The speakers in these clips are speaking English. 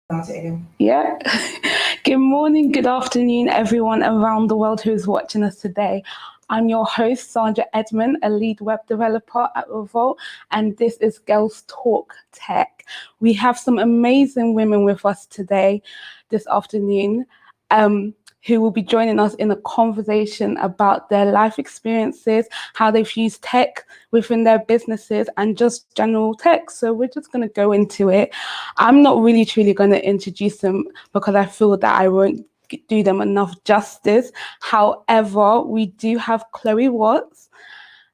Start it again. Yeah. Good morning, good afternoon, everyone around the world who is watching us today. I'm your host, Sandra Edmund, a lead web developer at Revolt, and this is Girls Talk Tech. We have some amazing women with us today, this afternoon, who will be joining us in a conversation about their life experiences, how they've used tech within their businesses, and just general tech. So we're just going to go into it. I'm not really truly going to introduce them because I feel that I won't do them enough justice. However, we do have Chloé Watts,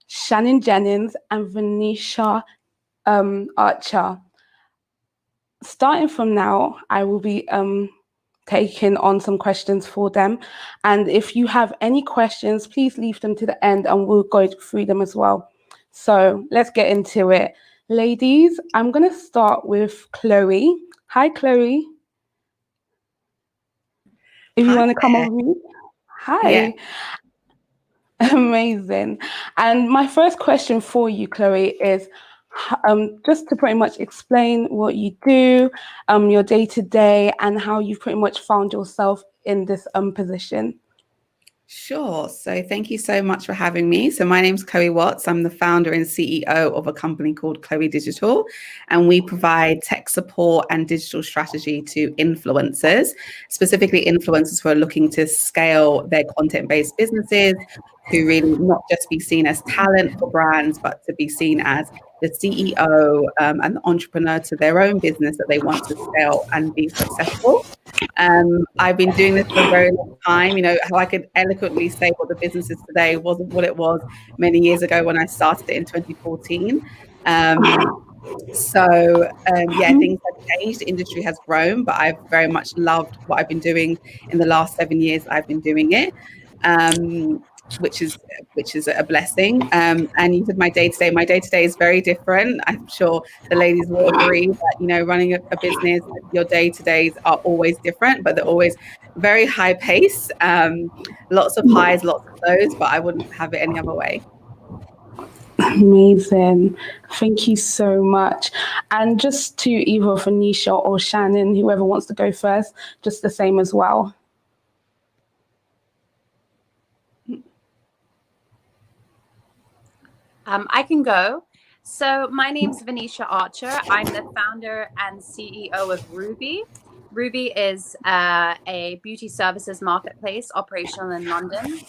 Shannon Jennings, and Venetia Archer. Starting from now, I will be taking on some questions for them. And if you have any questions, please leave them to the end and we'll go through them as well. So let's get into it. Ladies, I'm going to start with Chloé. Hi, Chloé. If you want to come over me. Hi. Yeah. Amazing. And my first question for you, Chloé, is just to pretty much explain what you do, your day-to-day, and how you've pretty much found yourself in this position. Sure. So thank you so much for having me. So my name's Chloé Watts. I'm the founder and CEO of a company called Chloé Digital, and we provide tech support and digital strategy to influencers, specifically influencers who are looking to scale their content-based businesses, to really not just be seen as talent for brands, but to be seen as the CEO and the entrepreneur to their own business that they want to scale and be successful. I've been doing this for a very long time. You know, how I could eloquently say what the business is today wasn't what it was many years ago when I started it in 2014. Things have changed. The industry has grown, but I've very much loved what I've been doing in the last 7 years I've been doing it. Which is a blessing. And you said my day-to-day. My day-to-day is very different. I'm sure the ladies will agree that, you know, running a business, your day-to-days are always different, but they're always very high pace. Lots of highs, lots of lows, but I wouldn't have it any other way. Amazing. Thank you so much. And just to either Venetia or Shannon, whoever wants to go first, just the same as well. I can go. So my name's Venetia Archer. I'm the founder and CEO of Ruuby. Ruuby is a beauty services marketplace operational in London.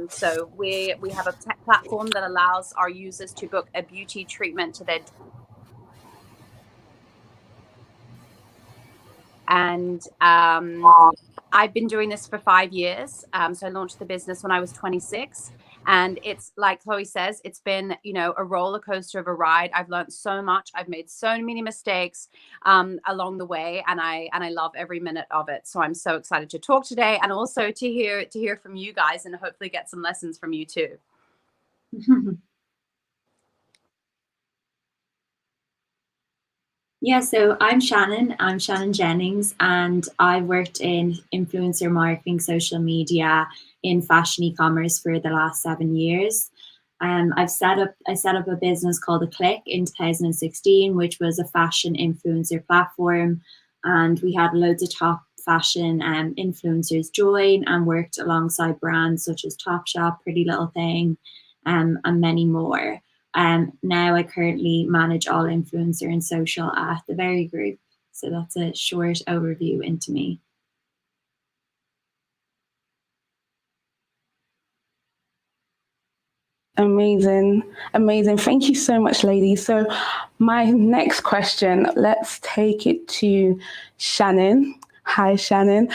So we have a tech platform that allows our users to book a beauty treatment to their and I've been doing this for 5 years. So I launched the business when I was 26. And it's like Chloé says, it's been, you know, a roller coaster of a ride. I've learned so much. I've made so many mistakes along the way, and I love every minute of it. So I'm so excited to talk today, and also to hear from you guys, and hopefully get some lessons from you too. Yeah, so I'm Shannon Jennings, and I worked in influencer marketing, social media, in fashion e-commerce for the last 7 years. I set up a business called TheCLCK in 2016, which was a fashion influencer platform, and we had loads of top fashion influencers join and worked alongside brands such as Topshop, Pretty Little Thing, and many more. Now I currently manage all influencer and social at the Very Group. So that's a short overview into me. Amazing. Thank you so much, ladies. So my next question, let's take it to Shannon. Hi, Shannon.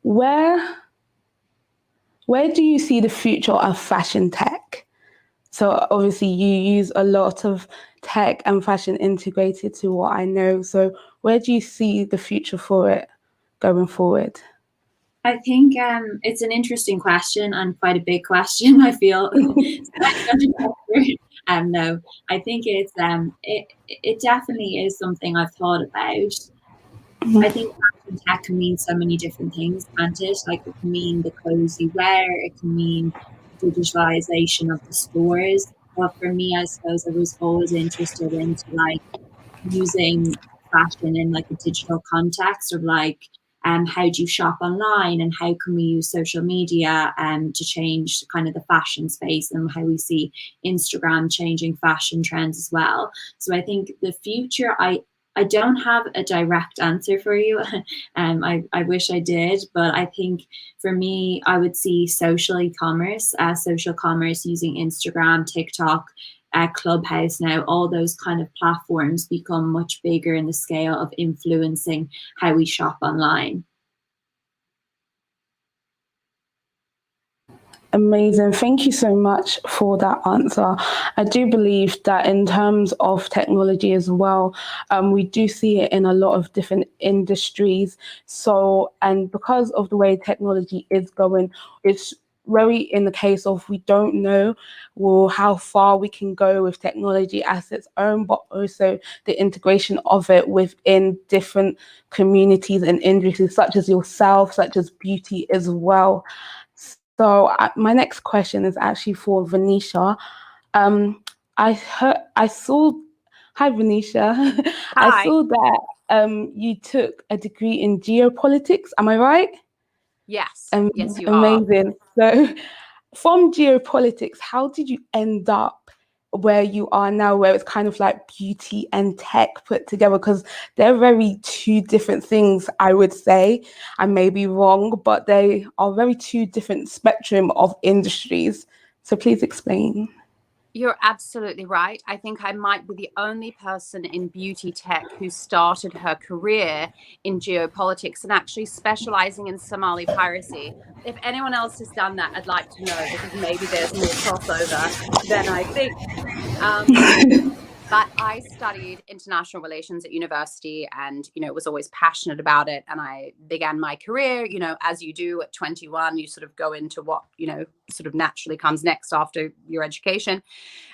Where do you see the future of fashion tech? So obviously you use a lot of tech and fashion integrated to what I know. So where do you see the future for it going forward? I think it's an interesting question and quite a big question, I feel. No, I think it's it definitely is something I've thought about. I think fashion tech can mean so many different things, can't it? Like, it can mean the clothes you wear, it can mean digitalization of the stores. But for me, I suppose I was always interested into like using fashion in like a digital context of like, how do you shop online and how can we use social media to change kind of the fashion space, and how we see Instagram changing fashion trends as well. So I think the future, I don't have a direct answer for you. I wish I did, but I think for me, I would see social commerce using Instagram, TikTok, Clubhouse now, all those kind of platforms become much bigger in the scale of influencing how we shop online. Amazing. Thank you so much for that answer. I do believe that in terms of technology as well, we do see it in a lot of different industries. So, and because of the way technology is going, it's very in the case of we don't know how far we can go with technology as its own, but also the integration of it within different communities and industries, such as yourself, such as beauty as well. So my next question is actually for Venetia. I saw, hi Venetia, I Hi. saw that you took a degree in geopolitics. Am I right? Yes. Yes, you are. Amazing. So from geopolitics, how did you end up where you are now, where it's kind of like beauty and tech put together? Because they're very two different things, I would say. I may be wrong, but they are very two different spectrum of industries. So please explain. You're absolutely right. I think I might be the only person in beauty tech who started her career in geopolitics and actually specializing in Somali piracy. If anyone else has done that, I'd like to know, because maybe there's more crossover than I think. But I studied international relations at university and, was always passionate about it. And I began my career, as you do at 21, you sort of go into what, sort of naturally comes next after your education.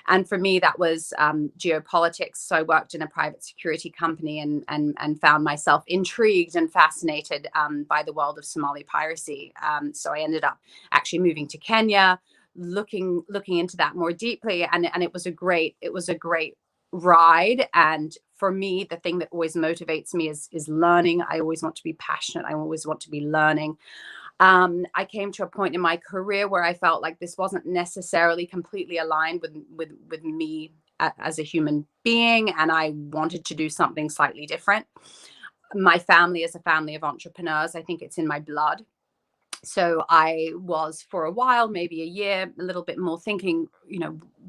And for me, that was geopolitics. So I worked in a private security company and found myself intrigued and fascinated by the world of Somali piracy. So I ended up actually moving to Kenya, looking into that more deeply. And it was a great ride. And for me, the thing that always motivates me is learning. I always want to be passionate. I always want to be learning. I came to a point in my career where I felt like this wasn't necessarily completely aligned with me as a human being, and I wanted to do something slightly different. My family is a family of entrepreneurs. I think it's in my blood. So I was, for a while, maybe a year, a little bit more thinking,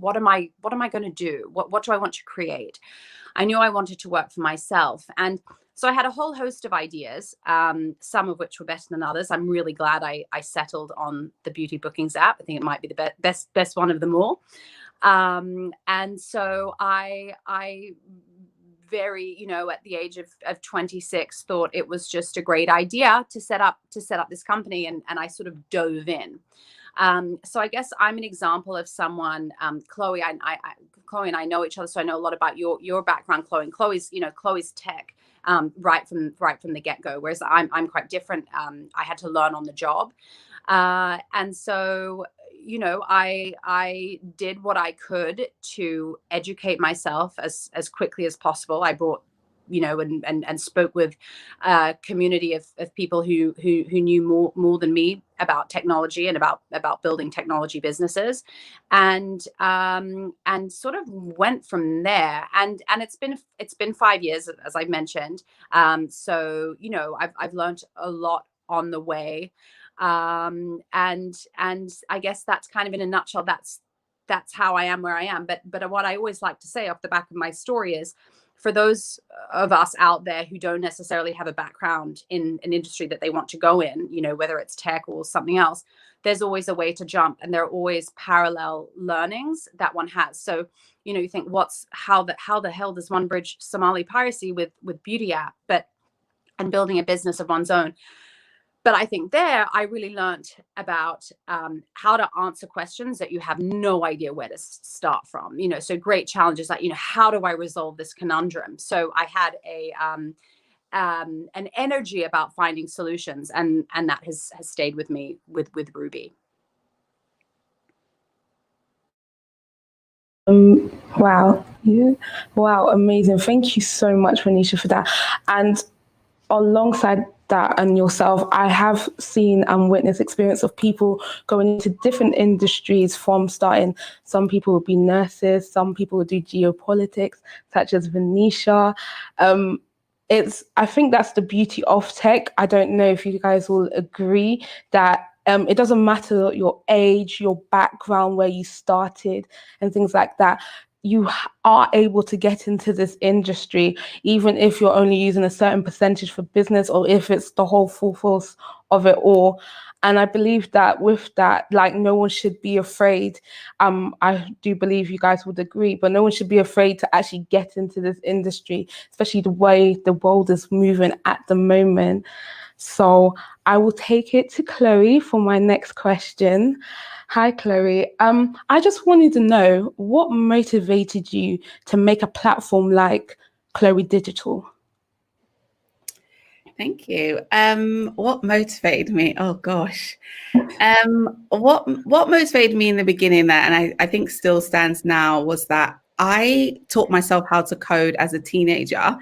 what am I going to do? What do I want to create? I knew I wanted to work for myself. And so I had a whole host of ideas, some of which were better than others. I'm really glad I settled on the beauty bookings app. I think it might be the best one of them all. And so I very, at the age of 26, thought it was just a great idea to set up this company, and I sort of dove in. So I guess I'm an example of someone, Chloé. Chloé and I know each other, so I know a lot about your background, Chloé. And Chloé's tech right from the get-go, whereas I'm quite different. I had to learn on the job, and so I did what I could to educate myself as quickly as possible. I brought, and spoke with a community of people who knew more than me about technology and about building technology businesses, and sort of went from there. And it's been 5 years, as I've mentioned. So I've learned a lot on the way. And I guess that's kind of in a nutshell, that's how I am where I am. But what I always like to say off the back of my story is, for those of us out there who don't necessarily have a background in an industry that they want to go in, whether it's tech or something else, there's always a way to jump, and there are always parallel learnings that one has. So, you think, how the hell does one bridge Somali piracy with beauty app, and building a business of one's own? But I think there I really learned about how to answer questions that you have no idea where to start from. So great challenges like, how do I resolve this conundrum? So I had an energy about finding solutions, and that has stayed with me with Ruuby. Wow. Yeah. Wow, amazing. Thank you so much, Venetia, for that. And alongside that and yourself, I have seen and witnessed experience of people going into different industries from starting. Some people would be nurses, some people would do geopolitics, such as Venetia. I think that's the beauty of tech. I don't know if you guys will agree that it doesn't matter your age, your background, where you started, and things like that. You are able to get into this industry, even if you're only using a certain percentage for business or if it's the whole full force of it all. And I believe that with that, like, no one should be afraid. I do believe you guys would agree, but no one should be afraid to actually get into this industry, especially the way the world is moving at the moment. So I will take it to Chloe for my next question. Hi, Chloe. I just wanted to know what motivated you to make a platform like Chloé Digital? Thank you. What motivated me? Oh gosh. What motivated me in the beginning there, and I think still stands now, was that I taught myself how to code as a teenager.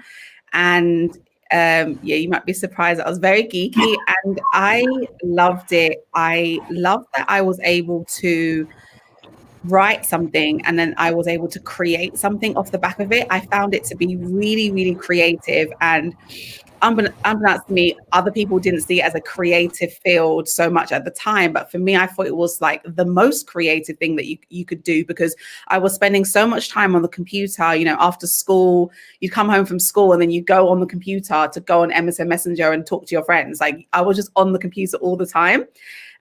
And yeah, you might be surprised that I was very geeky and I loved it. I loved that I was able to write something and then I was able to create something off the back of it. I found it to be really, really creative, and unbeknownst to me, other people didn't see it as a creative field so much at the time. But for me, I thought it was like the most creative thing that you could do, because I was spending so much time on the computer. You know, after school, you'd come home from school and then you go on the computer to go on MSN Messenger and talk to your friends. Like, I was just on the computer all the time.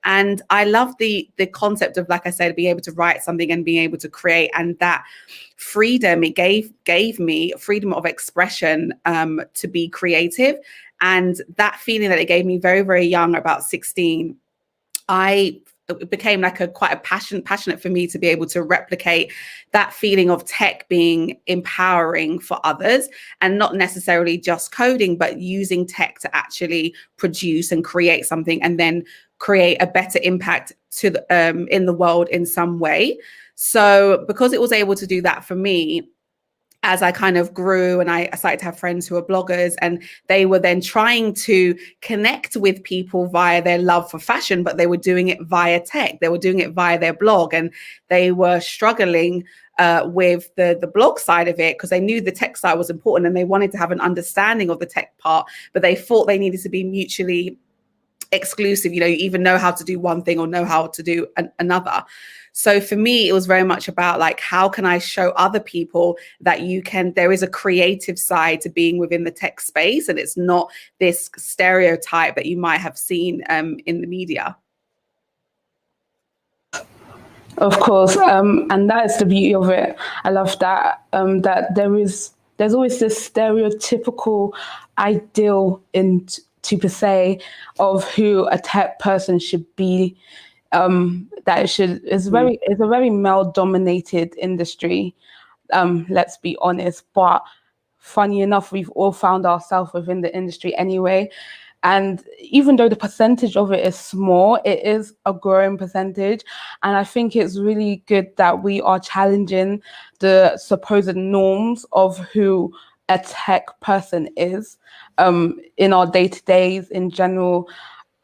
And I love the concept of, like I said, being able to write something and being able to create, and that freedom it gave me, freedom of expression, to be creative. And that feeling that it gave me very, very young, about 16, it became like quite a passionate for me to be able to replicate that feeling of tech being empowering for others, and not necessarily just coding, but using tech to actually produce and create something, and then create a better impact to in the world in some way. So because it was able to do that for me, as I kind of grew and I started to have friends who are bloggers, and they were then trying to connect with people via their love for fashion, but they were doing it via tech. They were doing it via their blog, and they were struggling with the blog side of it, because they knew the tech side was important and they wanted to have an understanding of the tech part, but they thought they needed to be mutually exclusive. You know, you either know how to do one thing or know how to do another. So for me, it was very much about, like, how can I show other people that there is a creative side to being within the tech space, and it's not this stereotype that you might have seen in the media. Of course, and that is the beauty of it. I love that that there's always this stereotypical ideal per se of who a tech person should be. It's a very male dominated industry. Let's be honest, but funny enough, we've all found ourselves within the industry anyway. And even though the percentage of it is small, it is a growing percentage. And I think it's really good that we are challenging the supposed norms of who a tech person is in our day-to-days in general.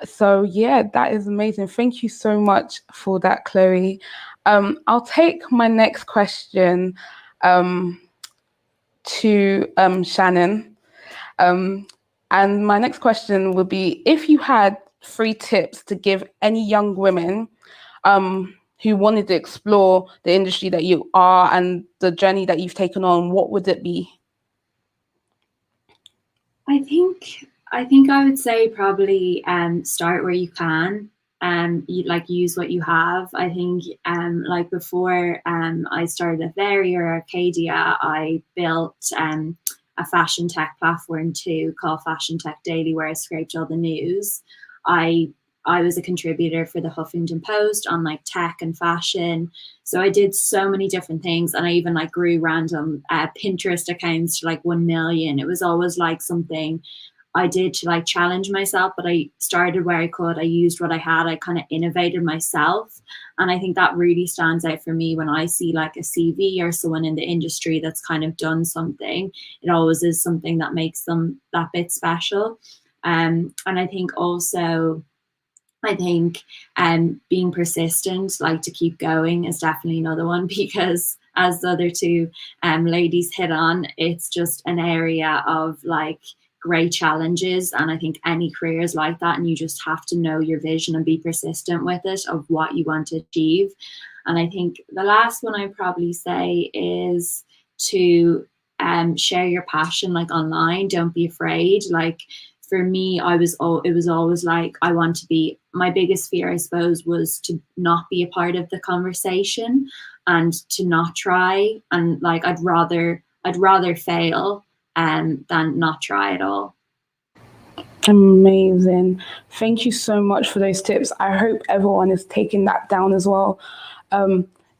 So yeah, that is amazing. Thank you so much for that, Chloe. I'll take my next question to Shannon. And my next question would be, if you had 3 tips to give any young women who wanted to explore the industry that you are and the journey that you've taken on, what would it be? I think I would say probably start where you can. Use what you have. I think like before I started at Venetia or Arcadia, I built a fashion tech platform too called Fashion Tech Daily, where I scraped all the news. I was a contributor for the Huffington Post on like tech and fashion. So I did so many different things, and I even like grew random Pinterest accounts to like 1 million. It was always like something I did to like challenge myself, but I started where I could. I used what I had. I kind of innovated myself. And I think that really stands out for me when I see like a CV or someone in the industry that's kind of done something. It always is something that makes them that bit special. And I think also, being persistent, like to keep going, is definitely another one, because as the other two ladies hit on, it's just an area of like great challenges. And I think any career is like that, and you just have to know your vision and be persistent with it of what you want to achieve. And I think the last one I'd probably say is to share your passion like online. Don't be afraid. Like for me, it was always like, I want to be, my biggest fear, I suppose, was to not be a part of the conversation and to not try. And like, I'd rather fail than not try at all. Amazing. Thank you so much for those tips. I hope everyone is taking that down as well.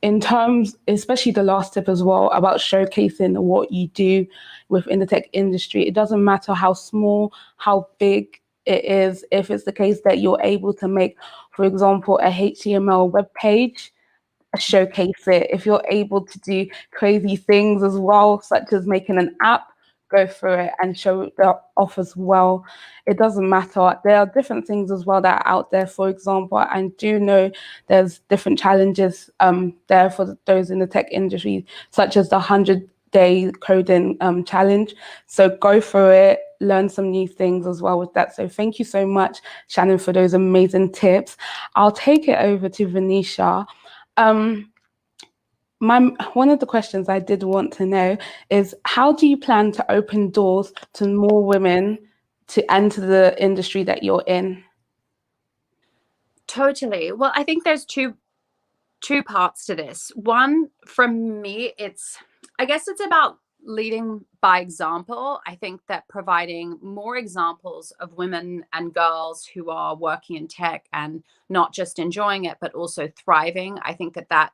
In terms, especially the last tip as well, about showcasing what you do within the tech industry. It doesn't matter how small, how big it is. If it's the case that you're able to make, for example, a HTML web page, showcase it. If you're able to do crazy things as well, such as making an app, go for it and show that off as well. It doesn't matter. There are different things as well that are out there. For example, I do know there's different challenges there for those in the tech industry, such as the 100-day coding challenge. So go for it, learn some new things as well with that. So thank you so much, Shannon, for those amazing tips. I'll take it over to Venetia. One of the questions I did want to know is, how do you plan to open doors to more women to enter the industry that you're in? Totally. Well, I think there's two parts to this. One, from me, I guess it's about leading by example. I think that providing more examples of women and girls who are working in tech and not just enjoying it, but also thriving. I think that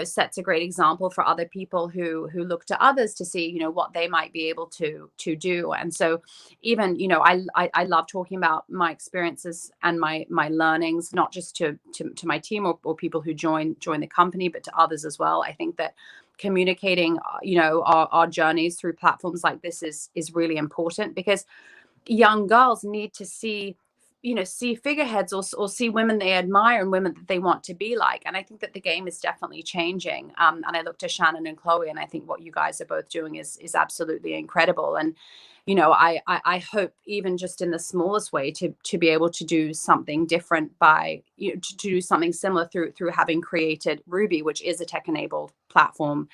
sets a great example for other people who look to others to see, what they might be able to do. And so even, I love talking about my experiences and my learnings, not just to my team or people who join the company, but to others as well. I think that communicating, our journeys through platforms like this is really important, because young girls need to see figureheads or see women they admire and women that they want to be like. And I think that the game is definitely changing. And I look to Shannon and Chloe, and I think what you guys are both doing is absolutely incredible. And, I hope even just in the smallest way to be able to do something different by, to do something similar through having created Ruuby, which is a tech-enabled platform.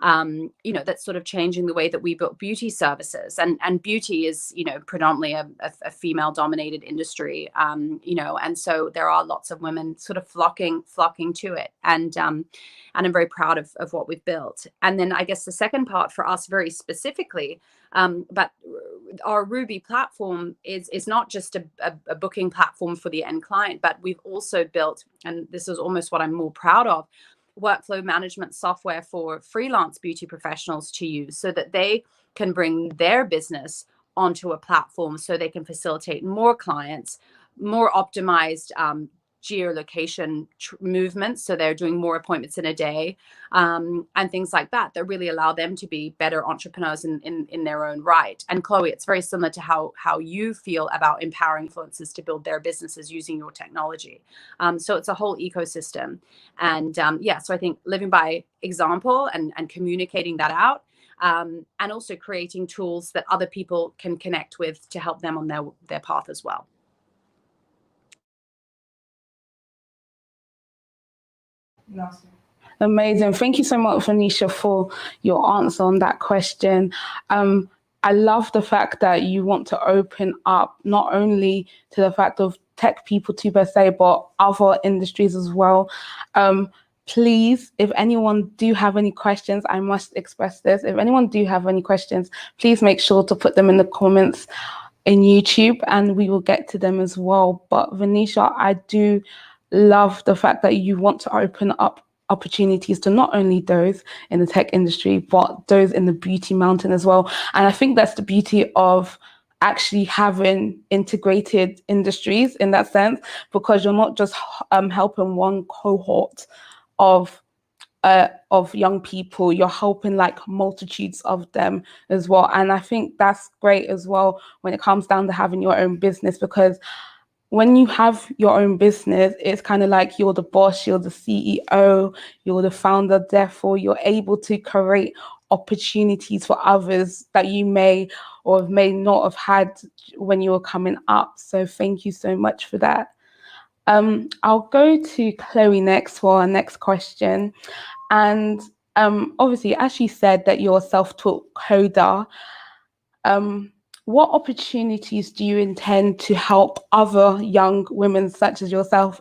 That's sort of changing the way that we build beauty services, and beauty is, predominantly a female dominated industry, and so there are lots of women sort of flocking to it. And I'm very proud of what we've built. And then I guess the second part for us very specifically, but our Ruuby platform is not just a booking platform for the end client, but we've also built, and this is almost what I'm more proud of, workflow management software for freelance beauty professionals to use, so that they can bring their business onto a platform, so they can facilitate more clients, more optimized geolocation movements, so they're doing more appointments in a day, and things like that really allow them to be better entrepreneurs in their own right. And Chloe, it's very similar to how you feel about empowering influencers to build their businesses using your technology. So it's a whole ecosystem. And so I think living by example and communicating that out, and also creating tools that other people can connect with to help them on their path as well. Amazing. Thank you so much, Venetia, for your answer on that question. I love the fact that you want to open up not only to the fact of tech people to per se, but other industries as well. Please, if anyone do have any questions, I must express this. If anyone do have any questions, please make sure to put them in the comments in YouTube, and we will get to them as well. But Venetia, I do love the fact that you want to open up opportunities to not only those in the tech industry, but those in the beauty mountain as well. And I think that's the beauty of actually having integrated industries in that sense, because you're not just helping one cohort of young people, you're helping like multitudes of them as well. And I think that's great as well when it comes down to having your own business, because when you have your own business, it's kind of like you're the boss, you're the CEO, you're the founder, therefore you're able to create opportunities for others that you may or may not have had when you were coming up. So thank you so much for that. I'll go to Chloe next for our next question. And obviously, as she said that you're a self-taught coder, what opportunities do you intend to help other young women such as yourself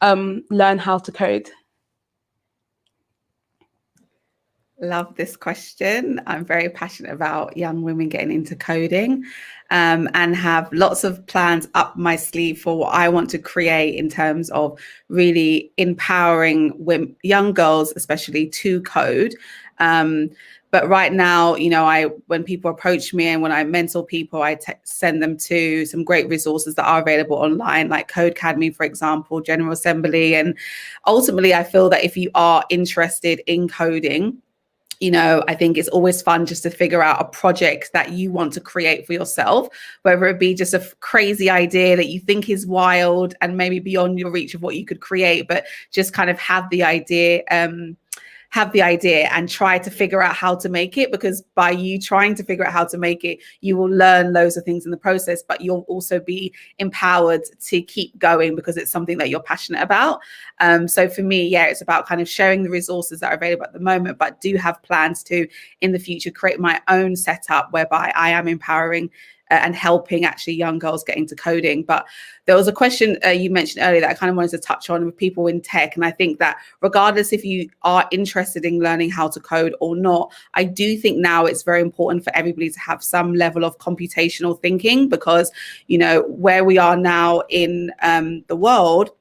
learn how to code? Love this question. I'm very passionate about young women getting into coding, and have lots of plans up my sleeve for what I want to create in terms of really empowering women, young girls especially, to code. But right now, you know, when people approach me and when I mentor people, I send them to some great resources that are available online, like Codecademy, for example, General Assembly. And ultimately, I feel that if you are interested in coding, you know, I think it's always fun just to figure out a project that you want to create for yourself, whether it be just a crazy idea that you think is wild and maybe beyond your reach of what you could create, but just kind of have the idea and try to figure out how to make it, because by you trying to figure out how to make it, you will learn loads of things in the process, but you'll also be empowered to keep going because it's something that you're passionate about. So for me, yeah, it's about kind of sharing the resources that are available at the moment, but do have plans to, in the future, create my own setup whereby I am empowering and helping actually young girls get into coding. But there was a question you mentioned earlier that I kind of wanted to touch on with people in tech. And I think that regardless if you are interested in learning how to code or not, I do think now it's very important for everybody to have some level of computational thinking, because, you know, where we are now in the world,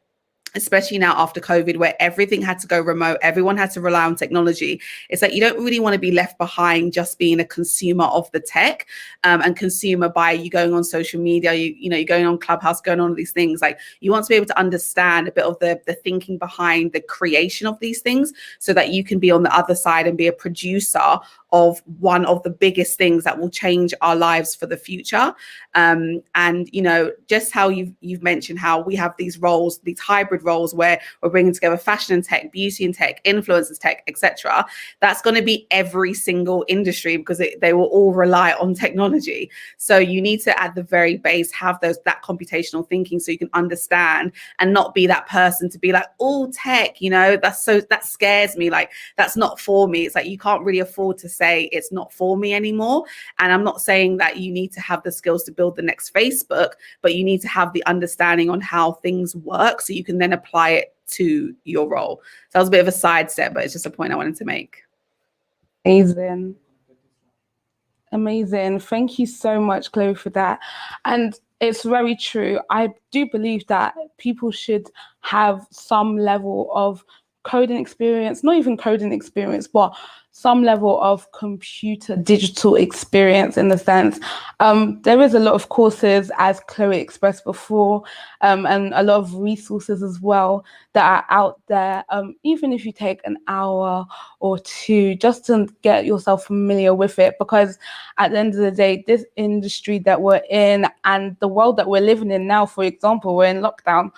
especially now after COVID, where everything had to go remote, everyone had to rely on technology. It's like you don't really want to be left behind just being a consumer of the tech, and consumer by you going on social media, you're going on Clubhouse, going on all these things. Like, you want to be able to understand a bit of the thinking behind the creation of these things, so that you can be on the other side and be a producer of one of the biggest things that will change our lives for the future. And, you know, just how you've mentioned how we have these roles, these hybrid roles where we're bringing together fashion and tech, beauty and tech, influencers tech, etc. That's going to be every single industry, because they will all rely on technology. So you need to, at the very base, have that computational thinking, so you can understand and not be that person to be like, oh, tech, you know, that scares me. Like, that's not for me. It's like, you can't really afford to say it's not for me anymore. And I'm not saying that you need to have the skills to build the next Facebook, but you need to have the understanding on how things work, so you can then apply it to your role. So that was a bit of a sidestep, but it's just a point I wanted to make. Amazing. Thank you so much, Chloe, for that. And it's very true. I do believe that people should have some level of coding experience, not even coding experience, but some level of computer digital experience, in the sense. There is a lot of courses, as Chloe expressed before, and a lot of resources as well that are out there. Even if you take an hour or two just to get yourself familiar with it, because at the end of the day, this industry that we're in and the world that we're living in now, for example, we're in lockdown.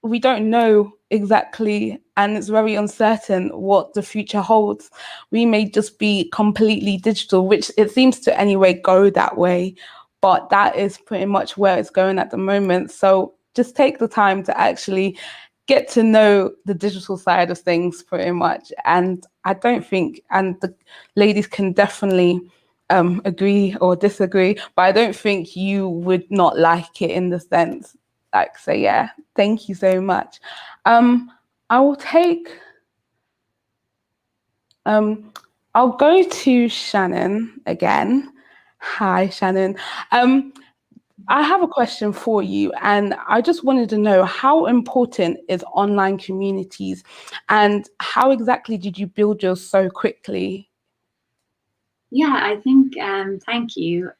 We don't know exactly, and it's very uncertain what the future holds. We may just be completely digital, which it seems to anyway go that way, but that is pretty much where it's going at the moment. So just take the time to actually get to know the digital side of things, pretty much. And I don't think, and the ladies can definitely agree or disagree, but I don't think you would not like it, in the sense. Like, so yeah, thank you so much. I will take, I'll go to Shannon again. Hi, Shannon. I have a question for you, and I just wanted to know, how important is online communities, and how exactly did you build yours so quickly? Yeah, I think, thank you.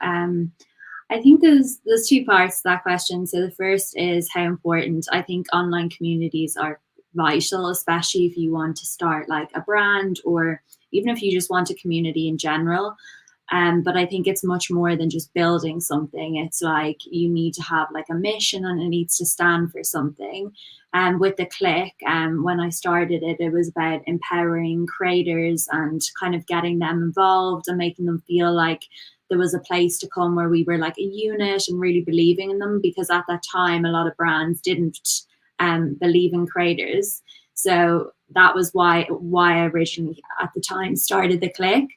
I think there's two parts to that question. So the first is how important. I think online communities are vital, especially if you want to start like a brand, or even if you just want a community in general. But I think it's much more than just building something. It's like you need to have like a mission, and it needs to stand for something. And with TheCLCK, when I started it, it was about empowering creators and kind of getting them involved and making them feel like there was a place to come where we were like a unit and really believing in them, because at that time a lot of brands didn't believe in creators. So that was why I originally at the time started TheCLCK.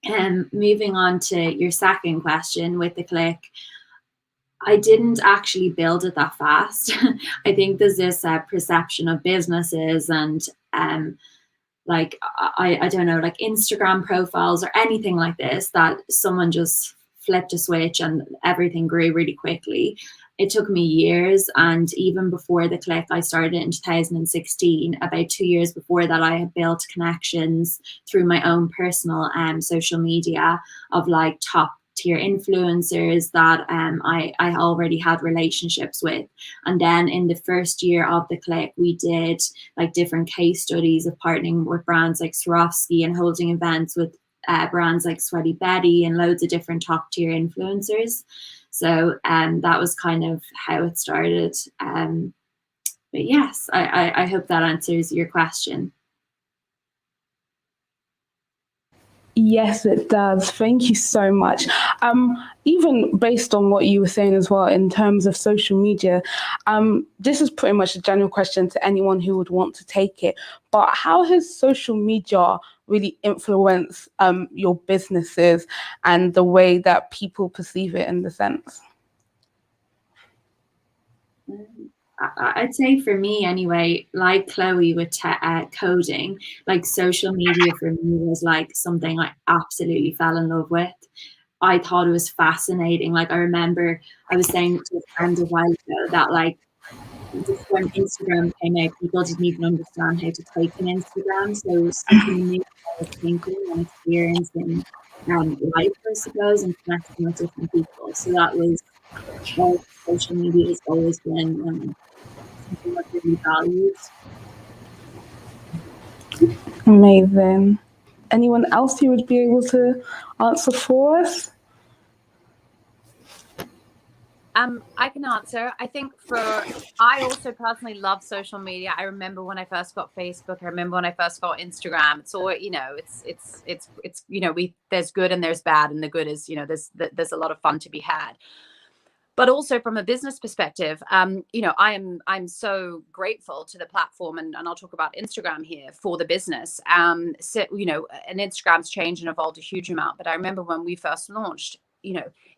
And moving on to your second question with TheCLCK, I didn't actually build it that fast. I think there's this perception of businesses and like I don't know, like Instagram profiles or anything like this, that someone just flipped a switch and everything grew really quickly. It took me years, and even before TheCLCK, I started it in 2016. About 2 years before that, I had built connections through my own personal social media of like top tier influencers that I already had relationships with. And then in the first year of TheCLCK, we did like different case studies of partnering with brands like Swarovski and holding events with brands like Sweaty Betty and loads of different top tier influencers. So that was kind of how it started. But yes, I hope that answers your question. Yes, it does. Thank you so much. Even based on what you were saying as well in terms of social media, this is pretty much a general question to anyone who would want to take it. But how has social media really influenced your businesses and the way that people perceive it in the sense? I'd say for me anyway, like Chloe with coding, like social media for me was like something I absolutely fell in love with. I thought it was fascinating. Like I remember I was saying to a friend a while ago that like just when Instagram came out, people didn't even understand how to type in Instagram. So it was something new I was thinking and experiencing life, I suppose, and connecting with different people. So that was social media has always been something that really valued. Amazing. Anyone else who would be able to answer for us? I can answer. I think I also personally love social media. I remember when I first got Facebook. I remember when I first got Instagram. It's all, it's there's good and there's bad, and the good is, there's a lot of fun to be had. But also from a business perspective, I'm so grateful to the platform, and I'll talk about Instagram here for the business. And Instagram's changed and evolved a huge amount. But I remember when we first launched,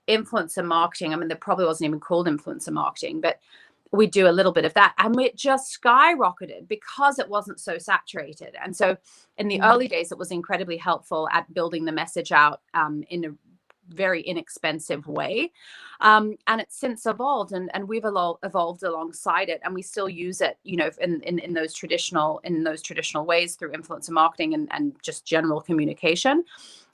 influencer marketing. I mean, there probably wasn't even called influencer marketing, but we do a little bit of that, and it just skyrocketed because it wasn't so saturated. And so in the early days, it was incredibly helpful at building the message out in a very inexpensive way, and it's since evolved, and we've evolved alongside it, and we still use it, in those traditional ways through influencer marketing and just general communication.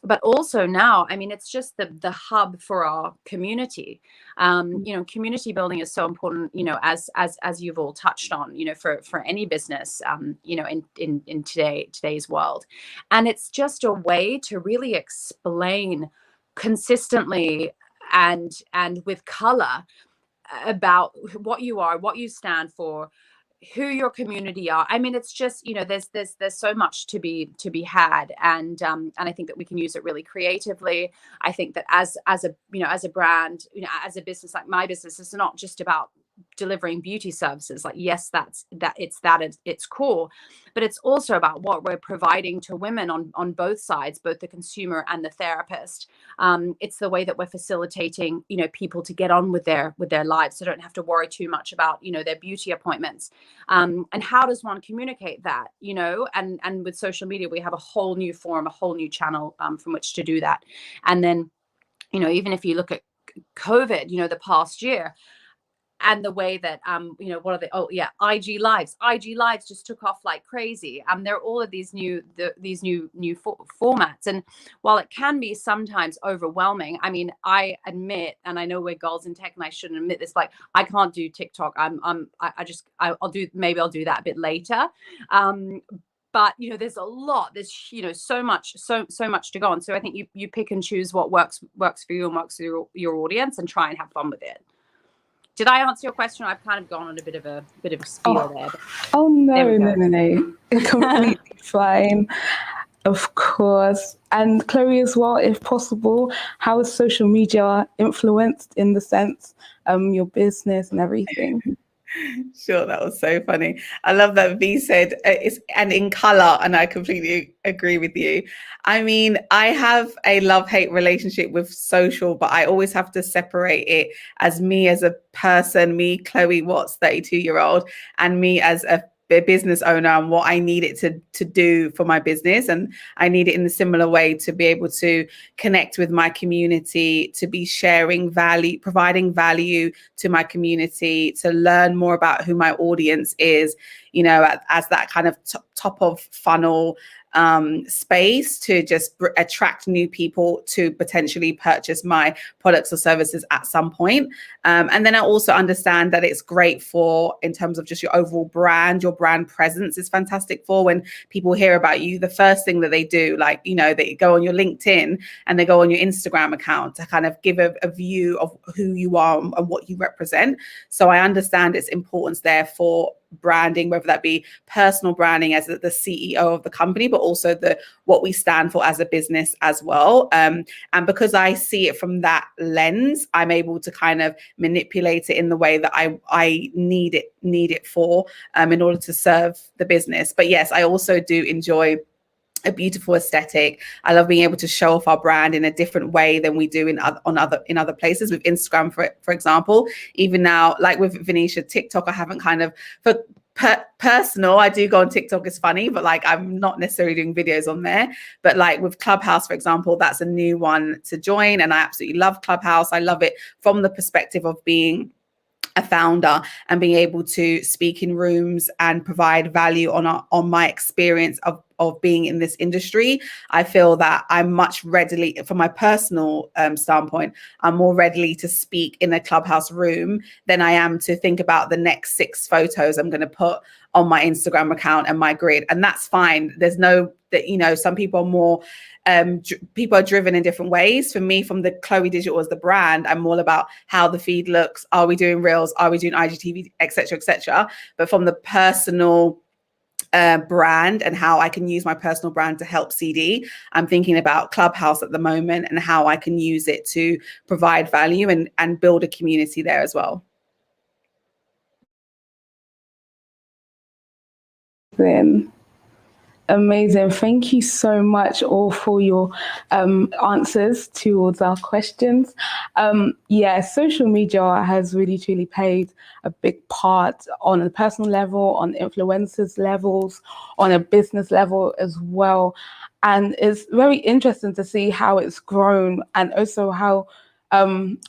But also now, I mean, it's just the hub for our community. Community building is so important, as you've all touched on, for any business, in today's world. And it's just a way to really explain consistently and with color about what you are, what you stand for, who your community are. I mean, it's just, there's so much to be had, and I think that we can use it really creatively. I think that as a brand, as a business like my business, is not just about delivering beauty services. Like, yes, it's its core, but it's also about what we're providing to women on both sides, both the consumer and the therapist. It's the way that we're facilitating, people to get on with their lives, so don't have to worry too much about, their beauty appointments. And how does one communicate that, and with social media, we have a whole new forum, a whole new channel from which to do that. And then, even if you look at COVID, the past year, and the way that what are they, IG lives just took off like crazy. There are all of these new formats, and while it can be sometimes overwhelming, I mean, I admit, and I know we're girls in tech and I shouldn't admit this, like I can't do TikTok. I'll do that a bit later. But there's so much to go on. So I think you pick and choose what works for you and works for your audience, and try and have fun with it. Did I answer your question? I've kind of gone on a bit of a spiel there. Oh no. Completely fine. Of course. And Chloe as well, if possible, how has social media influenced, in the sense, your business and everything? Sure, that was so funny. I love that V said it's and in color, and I completely agree with you. I mean, I have a love-hate relationship with social, but I always have to separate it as me as a person, me, Chloé Watts, 32-year-old, and me as a business owner, and what I need it to do for my business. And I need it in a similar way to be able to connect with my community, to be sharing value, providing value to my community, to learn more about who my audience is, as that kind of top of funnel space to just attract new people to potentially purchase my products or services at some point. And then I also understand that it's great for, in terms of just your overall brand, your brand presence is fantastic for when people hear about you. The first thing that they do, they go on your LinkedIn and they go on your Instagram account to kind of give a view of who you are and what you represent. So I understand its importance there for branding, whether that be personal branding as the CEO of the company, but also what we stand for as a business as well. And because I see it from that lens, I'm able to kind of manipulate it in the way that I need it for, in order to serve the business. But yes, I also do enjoy a beautiful aesthetic. I love being able to show off our brand in a different way than we do in other places. With Instagram, for example, even now, like with Venetia, TikTok, I haven't kind of, for personal, I do go on TikTok, it's funny, but like I'm not necessarily doing videos on there. But like with Clubhouse, for example, that's a new one to join, and I absolutely love Clubhouse. I love it from the perspective of being a founder and being able to speak in rooms and provide value on my experience of being in this industry. I feel that I'm much readily, from my personal standpoint, I'm more readily to speak in a Clubhouse room than I am to think about the next 6 photos I'm going to put on my Instagram account and my grid. And that's fine. There's no, some people are more, people are driven in different ways. For me, from the Chloé Digital as the brand, I'm all about how the feed looks. Are we doing reels? Are we doing IGTV, et cetera, et cetera? But from the personal brand and how I can use my personal brand to help CD, I'm thinking about Clubhouse at the moment and how I can use it to provide value and build a community there as well. Amazing. Thank you so much all for your answers to all our questions. Social media has really truly played a big part on a personal level, on influencers levels, on a business level as well. And it's very interesting to see how it's grown, and also how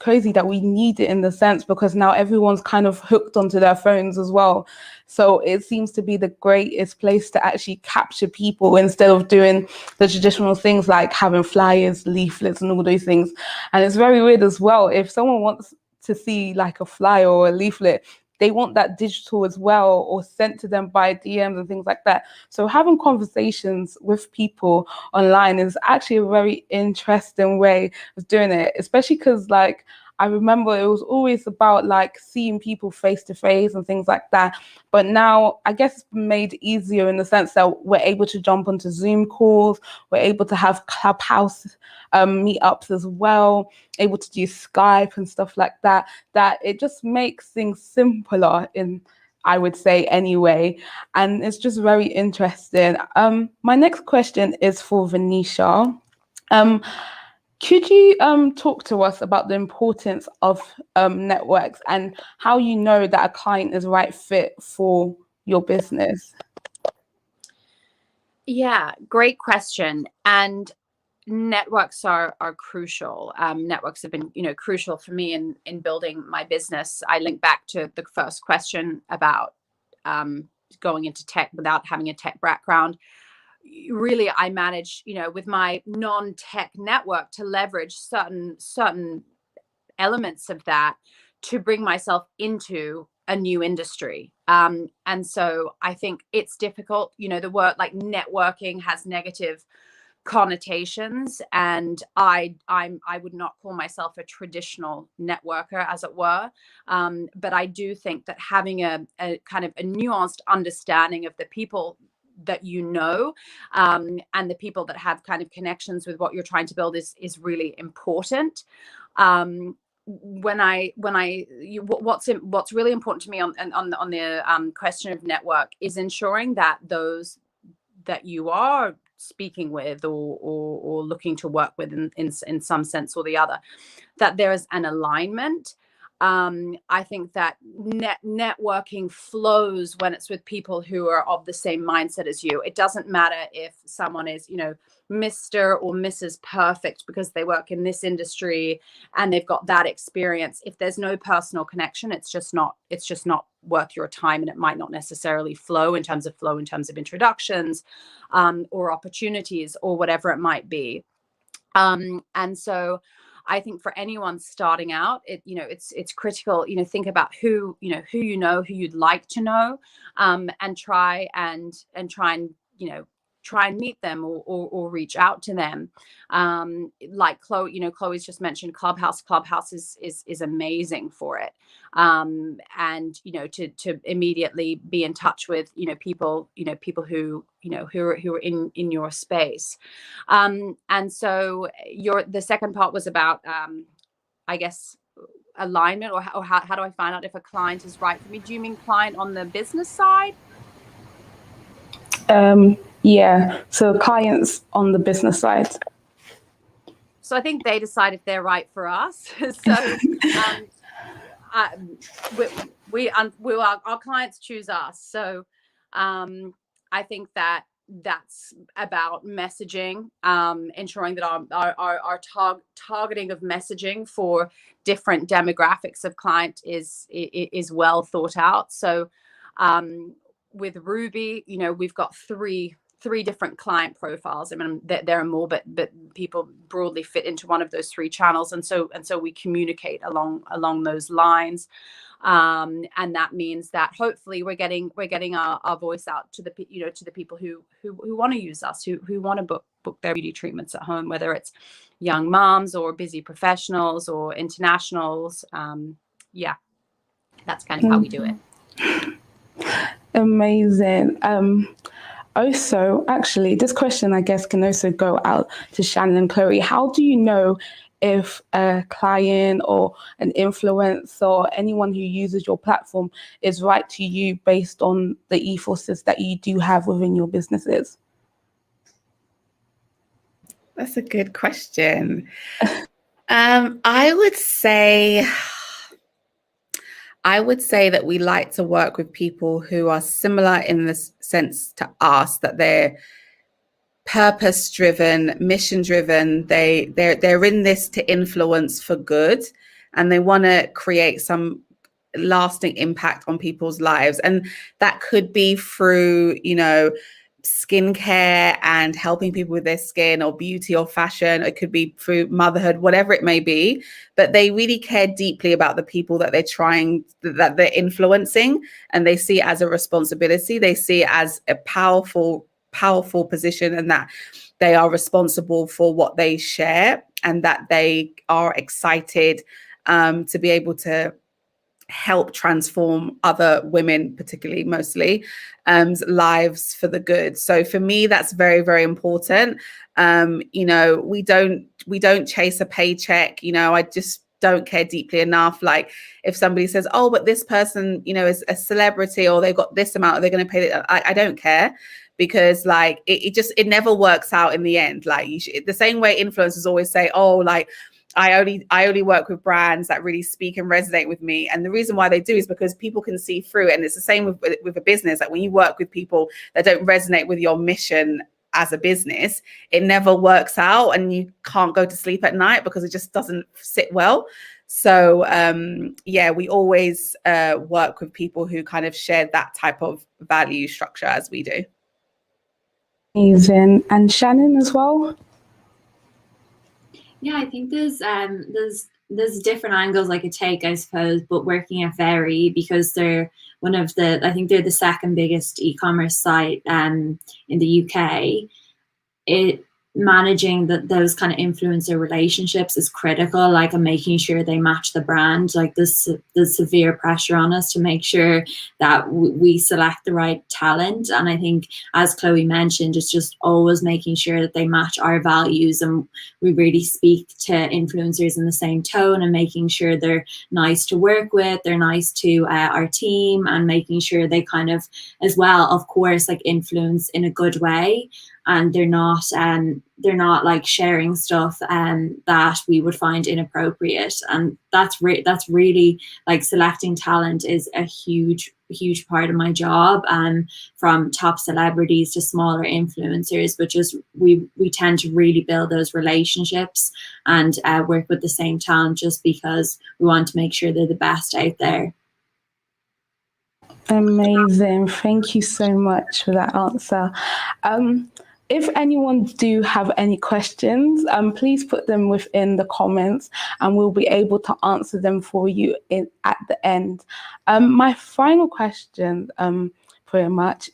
crazy that we need it, in the sense, because now everyone's kind of hooked onto their phones as well. So it seems to be the greatest place to actually capture people, instead of doing the traditional things like having flyers, leaflets, and all those things. And it's very weird as well. If someone wants to see like a flyer or a leaflet, they want that digital as well, or sent to them by DMs and things like that. So having conversations with people online is actually a very interesting way of doing it, especially because like I remember it was always about like seeing people face to face and things like that. But now I guess it's been made easier in the sense that we're able to jump onto Zoom calls, we're able to have Clubhouse meetups as well, able to do Skype and stuff like that, that it just makes things simpler, in, I would say anyway. And it's just very interesting. My next question is for Venetia. Could you talk to us about the importance of networks and how you know that a client is the right fit for your business? Yeah, great question. And networks are crucial. Networks have been, crucial for me in building my business. I link back to the first question about going into tech without having a tech background. Really, I managed, with my non-tech network to leverage certain elements of that to bring myself into a new industry. And so I think it's difficult. The word like networking has negative connotations, and I would not call myself a traditional networker, as it were, but I do think that having a kind of a nuanced understanding of the people that and the people that have kind of connections with what you're trying to build is really important. What's really important to me on the question of network is ensuring that those that you are speaking with or looking to work with in some sense or the other, that there is an alignment. I think that networking flows when it's with people who are of the same mindset as you. It doesn't matter if someone is, Mr. or Mrs. Perfect because they work in this industry and they've got that experience. If there's no personal connection, it's just not worth your time, and it might not necessarily flow in terms of introductions or opportunities or whatever it might be. And so I think for anyone starting out, it's critical, think about who you'd like to know, and try and meet them or reach out to them. Like Chloe, Chloe's just mentioned Clubhouse. Clubhouse is amazing for it. And to immediately be in touch with people who are in your space. And so the second part was about I guess alignment, or how do I find out if a client is right for me? Do you mean client on the business side? Yeah, so clients on the business side. So I think they decide if they're right for us. So our clients choose us. So I think that's about messaging, ensuring that our targeting of messaging for different demographics of client is well thought out. So with Ruuby, we've got three different client profiles. I mean, there are more, but people broadly fit into one of those three channels, and so we communicate along those lines, and that means that hopefully we're getting our voice out to the people who want to use us, who want to book their beauty treatments at home, whether it's young moms or busy professionals or internationals. Yeah, that's kind of how we do it. Amazing. Also, actually, this question, I guess, can also go out to Shannon and Chloe. How do you know if a client or an influencer or anyone who uses your platform is right to you based on the ethoses that you do have within your businesses? That's a good question. I would say that we like to work with people who are similar in the sense to us, that they're purpose-driven, mission-driven. They're in this to influence for good, and they want to create some lasting impact on people's lives. And that could be through, skincare and helping people with their skin, or beauty or fashion. It could be through motherhood, whatever it may be, but they really care deeply about the people that they're influencing, and they see it as a responsibility. They see it as a powerful position, and that they are responsible for what they share, and that they are excited to be able to help transform other women, particularly mostly, lives for the good. So for me, that's very, very important. We don't chase a paycheck. I just don't care deeply enough. Like if somebody says, oh, but this person, is a celebrity, or they've got this amount, they're going to pay it. I don't care, because like it never works out in the end. Like the same way influencers always say, oh, like I only work with brands that really speak and resonate with me. And the reason why they do is because people can see through it. And it's the same with a business. Like when you work with people that don't resonate with your mission, as a business, it never works out and you can't go to sleep at night because it just doesn't sit well. So yeah, we always work with people who kind of share that type of value structure as we do. Amazing. And Shannon as well? Yeah, I think there's different angles I could take, I suppose, but working at Very, because they're I think they're the second biggest e-commerce site in the UK. Managing those kind of influencer relationships is critical, like, and making sure they match the brand. Like, there's severe pressure on us to make sure that we select the right talent. And I think, as Chloe mentioned, it's just always making sure that they match our values, and we really speak to influencers in the same tone, and making sure they're nice to work with, they're nice to our team, and making sure they kind of, as well, of course, like, influence in a good way. And they're not like sharing stuff that we would find inappropriate. And that's really, like, selecting talent is a huge part of my job, from top celebrities to smaller influencers. But just we tend to really build those relationships and work with the same talent, just because we want to make sure they're the best out there. Amazing. Thank you so much for that answer. If anyone do have any questions, please put them within the comments and we'll be able to answer them for you at the end. My final question, pretty much,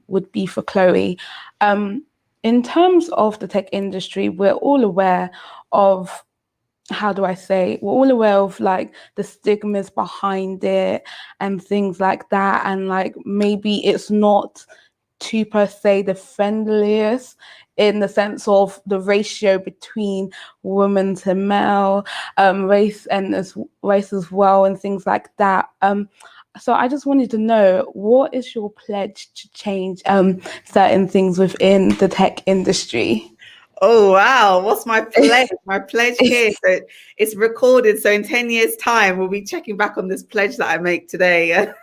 would be for Chloe. In terms of the tech industry, we're all aware of, we're all aware of, like, the stigmas behind it and things like that. And, like, maybe it's not to per se the friendliest in the sense of the ratio between women to male, race as well, and things like that. So I just wanted to know, what is your pledge to change certain things within the tech industry? Oh, wow. What's my pledge? My pledge here. So it's recorded. So in 10 years' time, we'll be checking back on this pledge that I make today.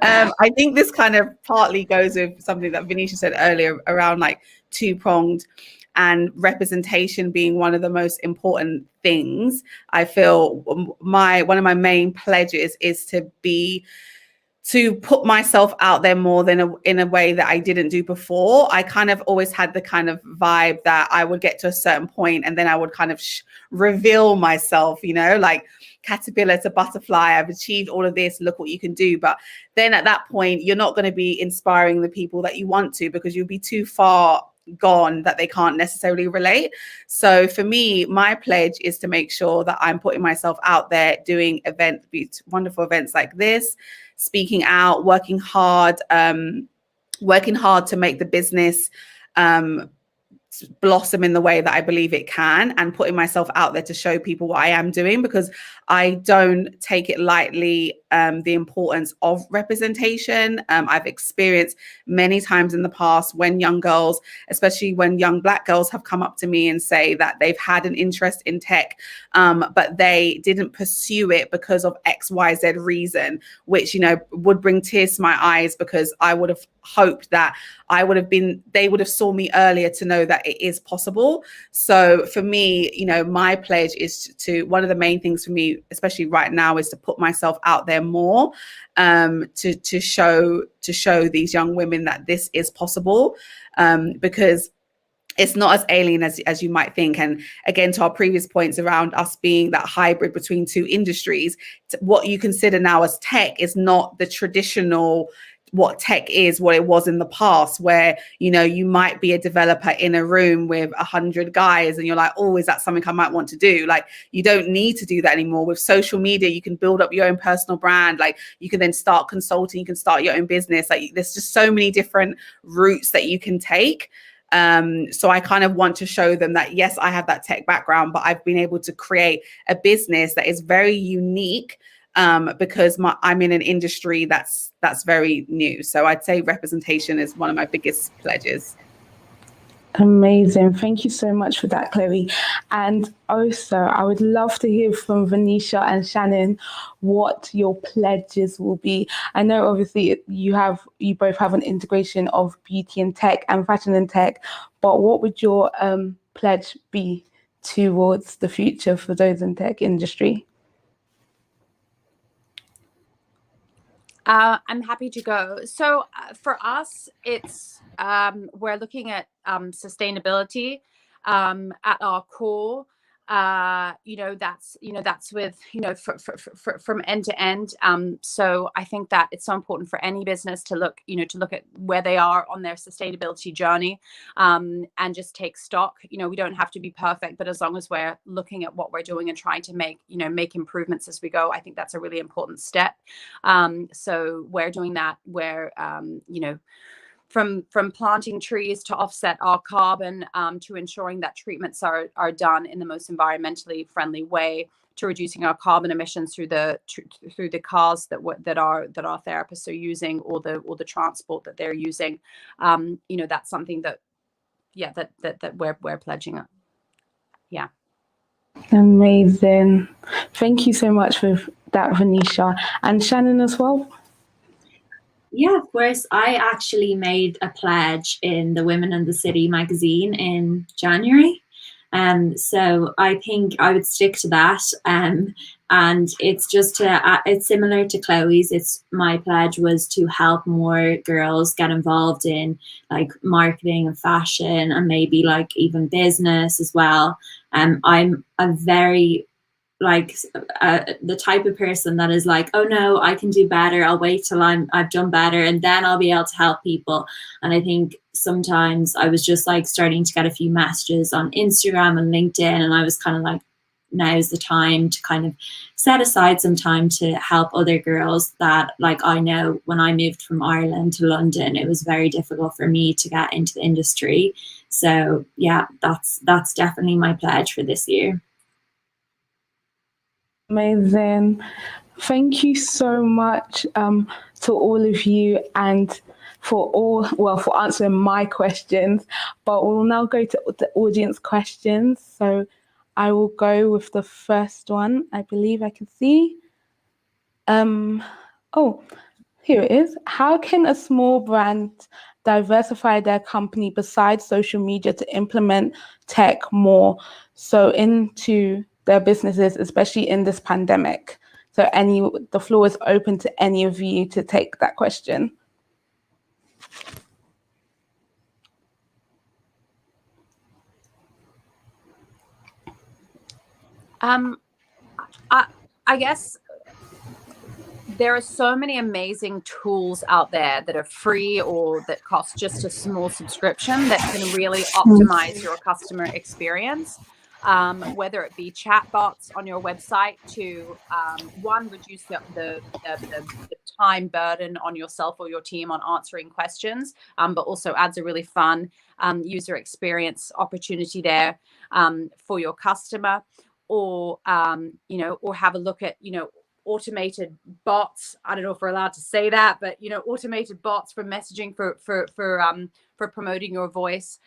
I think this kind of partly goes with something that Venetia said earlier around, like, two-pronged and representation being one of the most important things. I feel one of my main pledges is to put myself out there more than in a way that I didn't do before. I kind of always had the kind of vibe that I would get to a certain point and then I would kind of reveal myself, like caterpillar to butterfly. I've achieved all of this. Look what you can do. But then at that point, you're not going to be inspiring the people that you want to, because you'll be too far gone that they can't necessarily relate. So for me, my pledge is to make sure that I'm putting myself out there, doing wonderful events like this, speaking out, working hard to make the business blossom in the way that I believe it can, and putting myself out there to show people what I am doing, because I don't take it lightly, the importance of representation. I've experienced many times in the past when young girls, especially when young Black girls, have come up to me and say that they've had an interest in tech, but they didn't pursue it because of XYZ reason, which, would bring tears to my eyes, because I would have hoped that they would have saw me earlier to know that it is possible. So for me, my pledge is one of the main things for me, especially right now, is to put myself out there more, to show these young women that this is possible, because it's not as alien as you might think. And again, to our previous points around us being that hybrid between two industries, what you consider now as tech is not the traditional what tech is, what it was in the past, where, you might be a developer in a room with 100 guys and you're like, oh, is that something I might want to do? Like, you don't need to do that anymore. With social media, you can build up your own personal brand. Like, you can then start consulting, you can start your own business. Like, there's just so many different routes that you can take. So I kind of want to show them that, yes, I have that tech background, but I've been able to create a business that is very unique, because I'm in an industry that's very new. So I'd say representation is one of my biggest pledges. Amazing. Thank you so much for that, Chloe. And also, I would love to hear from Venetia and Shannon what your pledges will be. I know obviously you both have an integration of beauty and tech and fashion and tech, but what would your pledge be towards the future for those in tech industry? I'm happy to go. So for us, it's we're looking at sustainability at our core. That's with from end to end. So I think that it's so important for any business to look at where they are on their sustainability journey, and just take stock. We don't have to be perfect, but as long as we're looking at what we're doing and trying to make improvements as we go, I think that's a really important step. So we're doing that. We're from planting trees to offset our carbon, to ensuring that treatments are done in the most environmentally friendly way, to reducing our carbon emissions through the cars that our therapists are using, or the transport that they're using. That's something that we're pledging up. Yeah. Amazing. Thank you so much for that, Venetia. And Shannon as well? Yeah, of course. I actually made a pledge in the Women in the City magazine in January. So I think I would stick to that. And it's just it's similar to Chloe's. My pledge was to help more girls get involved in like marketing and fashion, and maybe like even business as well. I'm a very the type of person that is like, oh no, I can do better. I'll wait till I've done better, and then I'll be able to help people. And I think sometimes I was just like starting to get a few messages on Instagram and LinkedIn, and I was kind of like, now's the time to kind of set aside some time to help other girls that, like, I know when I moved from Ireland to London, it was very difficult for me to get into the industry. So yeah, that's definitely my pledge for this year. Amazing. Thank you so much to all of you, and for answering my questions. But we'll now go to the audience questions. So I will go with the first one. I believe I can see. Here it is. How can a small brand diversify their company besides social media to implement tech more so into their businesses, especially in this pandemic? So the floor is open to any of you to take that question. I guess there are so many amazing tools out there that are free or that cost just a small subscription that can really optimize your customer experience. Whether it be chatbots on your website to reduce the time burden on yourself or your team on answering questions, but also adds a really fun user experience opportunity there for your customer, or have a look at automated bots. I don't know if we're allowed to say that, but automated bots for messaging for promoting your voice.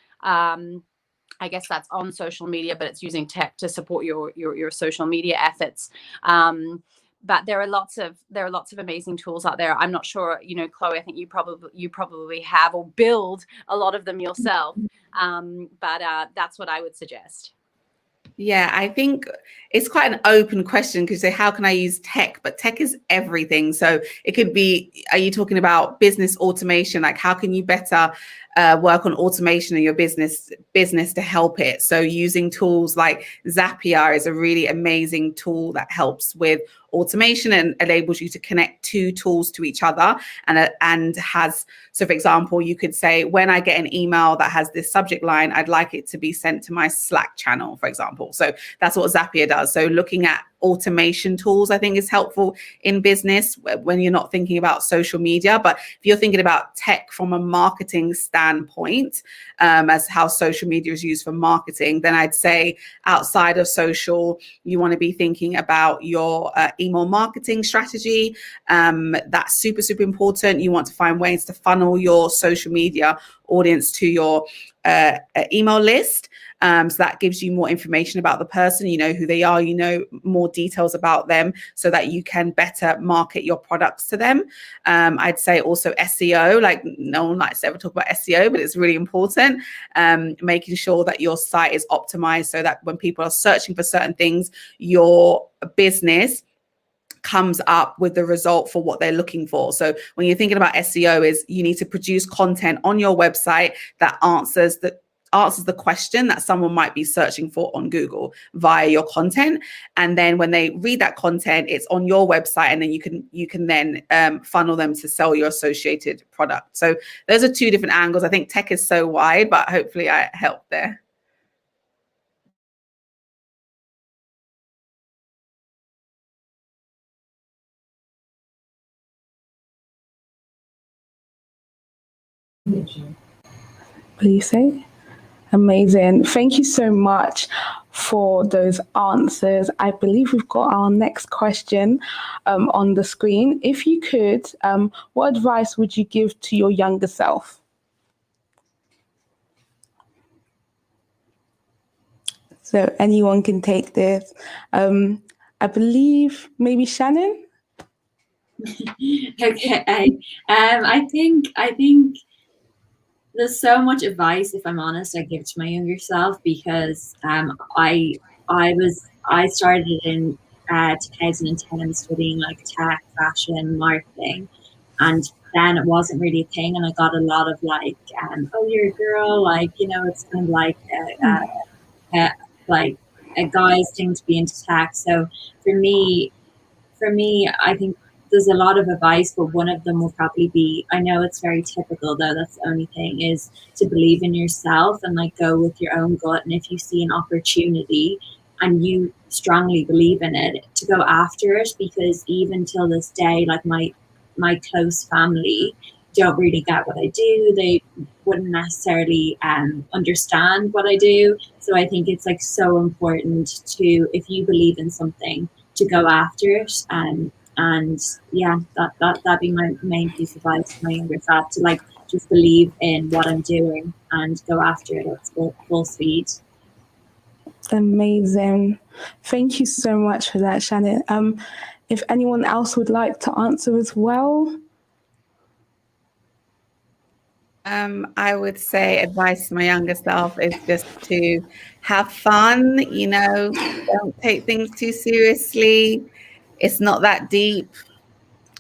I guess that's on social media, but it's using tech to support your social media efforts. But there are lots of amazing tools out there. I'm not sure, Chloe, I think you probably have or build a lot of them yourself. But that's what I would suggest. Yeah, I think it's quite an open question, because you say, how can I use tech? But tech is everything. So it could be, are you talking about business automation? Like, how can you better work on automation in your business to help it? So using tools like Zapier is a really amazing tool that helps with automation and enables you to connect two tools to each other, and has, so for example, you could say, when I get an email that has this subject line, I'd like it to be sent to my Slack channel, for example. So that's what Zapier does. So looking at automation tools, I think, is helpful in business when you're not thinking about social media. But if you're thinking about tech from a marketing standpoint, as how social media is used for marketing, then I'd say outside of social, you want to be thinking about your email marketing strategy. That's super, super important. You want to find ways to funnel your social media audience to your an email list. So that gives you more information about the person, you know who they are, you know more details about them so that you can better market your products to them. I'd say also SEO, like no one likes to ever talk about SEO, but it's really important. Making sure that your site is optimized so that when people are searching for certain things, your business comes up with the result for what they're looking for. So when you're thinking about SEO, is you need to produce content on your website that answers the question that someone might be searching for on Google via your content. And then when they read that content, it's on your website, and then you can then funnel them to sell your associated product. So those are two different angles. I think tech is so wide, but hopefully I helped there. Please say. Amazing. Thank you so much for those answers. I believe we've got our next question on the screen. If you could, what advice would you give to your younger self? So anyone can take this. I believe maybe Shannon? Okay. I think there's so much advice, if I'm honest, I give to my younger self, because I started in 2010 studying like tech, fashion, marketing, and then it wasn't really a thing, and I got a lot of like, oh, you're a girl, like, you know, it's kind of like a guy's thing to be into tech. So for me, I think there's a lot of advice, but one of them will probably be, I know it's very typical though, that's the only thing, is to believe in yourself and like go with your own gut. And if you see an opportunity and you strongly believe in it, to go after it, because even till this day, like my close family don't really get what I do. They wouldn't necessarily understand what I do. So I think it's like so important to, if you believe in something, to go after it. And yeah, that'd be my main piece of advice to my younger self, to like just believe in what I'm doing and go after it at full speed. Amazing. Thank you so much for that, Shannon. If anyone else would like to answer as well. I would say advice to my younger self is just to have fun, you know, don't take things too seriously. It's not that deep.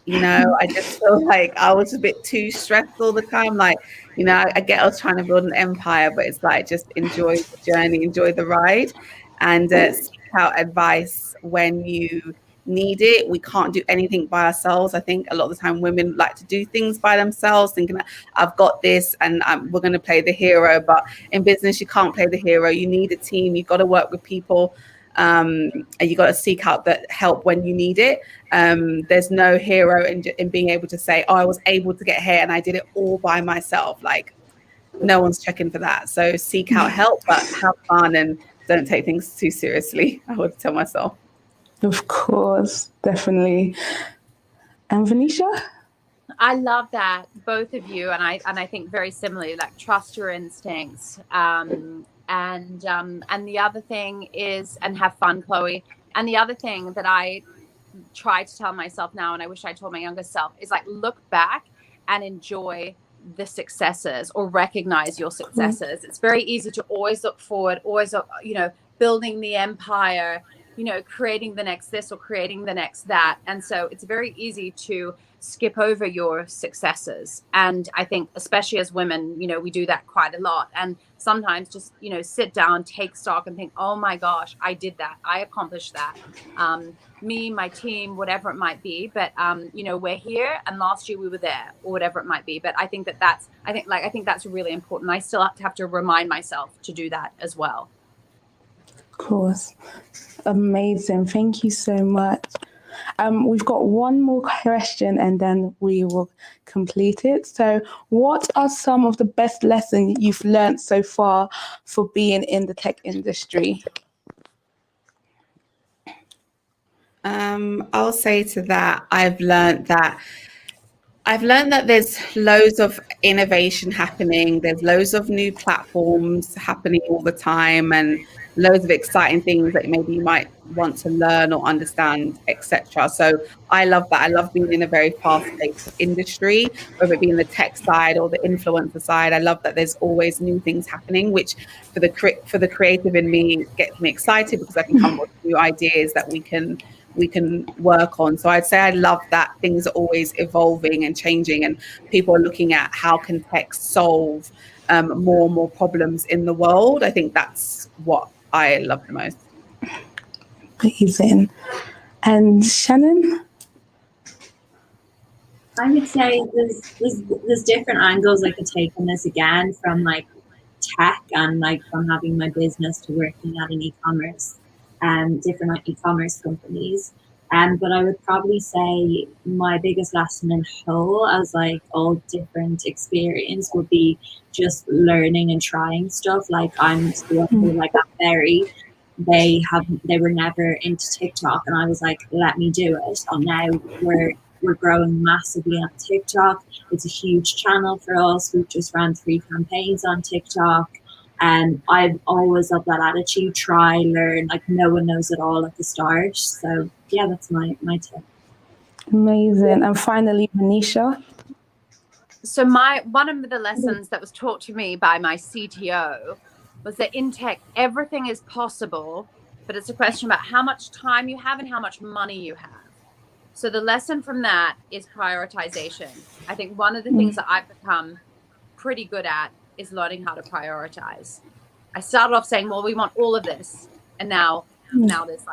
You know, I just feel like I was a bit too stressed all the time. Like, you know, I get I was trying to build an empire, but it's like, just enjoy the journey, enjoy the ride, and seek out advice when you need it. We can't do anything by ourselves. I think a lot of the time women like to do things by themselves, thinking that I've got this and we're going to play the hero. But in business, you can't play the hero. You need a team. You've got to work with people. And you got to seek out that help when you need it. There's no hero in being able to say, oh, I was able to get here and I did it all by myself. Like, no one's checking for that. So seek out help, but have fun and don't take things too seriously, I would tell myself. Of course, definitely. And Venetia? I love that, both of you, and I think very similarly, like trust your instincts. And the other thing is, and have fun, Chloe. And the other thing that I try to tell myself now, and I wish I told my younger self, is like look back and enjoy the successes, or recognize your successes. It's very easy to always look forward, always, you know, building the empire, you know, creating the next this or creating the next that. And so it's very easy to skip over your successes. And I think especially as women, you know, we do that quite a lot. And sometimes just, you know, sit down, take stock and think, oh my gosh, I did that. I accomplished that. Me, my team, whatever it might be. But, you know, we're here and last year we were there, or whatever it might be. But I think that's really important. I still have to remind myself to do that as well. Of course. Amazing. Thank you so much. We've got one more question and then we will complete it. So what are some of the best lessons you've learned so far for being in the tech industry? I'll say to that, I've learned that I've learned that there's loads of innovation happening. There's loads of new platforms happening all the time, and loads of exciting things that maybe you might want to learn or understand, etc. So I love that. I love being in a very fast-paced industry, whether it be in the tech side or the influencer side. I love that there's always new things happening, which for the creative in me gets me excited, because I can come up with new ideas that we can work on. So I'd say I love that things are always evolving and changing, and people are looking at how can tech solve more and more problems in the world. I think that's what I love the most. Amazing. And Shannon? I would say there's different angles I could take on this, again, from like tech and like from having my business to working at an e-commerce different e-commerce companies. But I would probably say my biggest lesson in whole, as like all different experience, would be just learning and trying stuff. Like I'm still like at Berry, they were never into TikTok, and I was like, let me do it. And now we're growing massively on TikTok. It's a huge channel for us. We've just ran 3 campaigns on TikTok. And I've always loved that attitude, try, learn, like no one knows it all at the start. So yeah, that's my tip. Amazing. And finally, Venetia. So one of the lessons that was taught to me by my CTO was that in tech, everything is possible, but it's a question about how much time you have and how much money you have. So the lesson from that is prioritization. I think one of the things that I've become pretty good at is learning how to prioritize. I started off saying, well, we want all of this. And now there's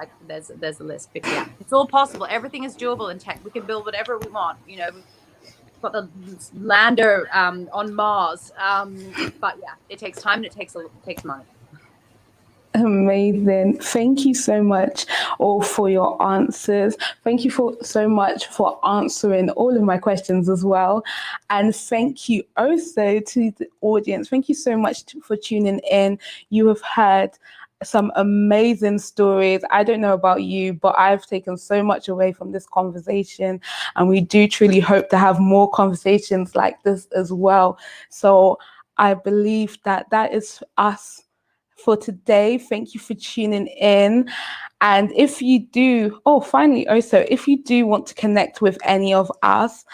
a list. But yeah, it's all possible. Everything is doable in tech. We can build whatever we want. You know, we've got the lander on Mars. But yeah, it takes time and it takes money. Amazing. Thank you so much all for your answers. Thank you so much for answering all of my questions as well. And thank you also to the audience. Thank you so much for tuning in. You have heard some amazing stories. I don't know about you, but I've taken so much away from this conversation, and we do truly hope to have more conversations like this as well. So I believe that is us for today. Thank you for tuning in. And if you do, if you do want to connect with any of us,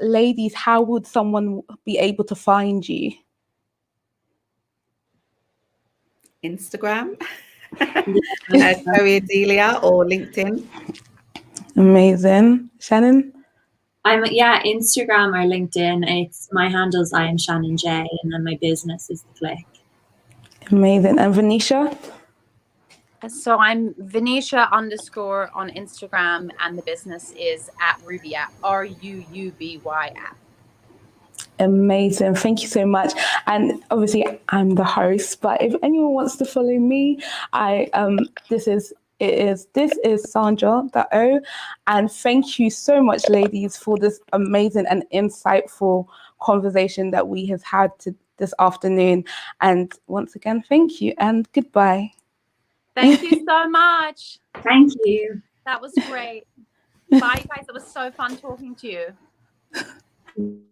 ladies, how would someone be able to find you? Instagram, chloédigital, or LinkedIn. Amazing. Shannon? Instagram or LinkedIn. It's my handles, I am Shannon J, and then my business is TheCLCK. Amazing. And Venetia? So I'm Venetia _ on Instagram, and the business is at Ruuby app, RUUBY app. Amazing. Thank you so much. And obviously I'm the host, but if anyone wants to follow me, this is Sandra, the O. And thank you so much, ladies, for this amazing and insightful conversation that we have had this afternoon. And once again, thank you and goodbye. Thank you so much. Thank you. That was great. Bye, guys. It was so fun talking to you.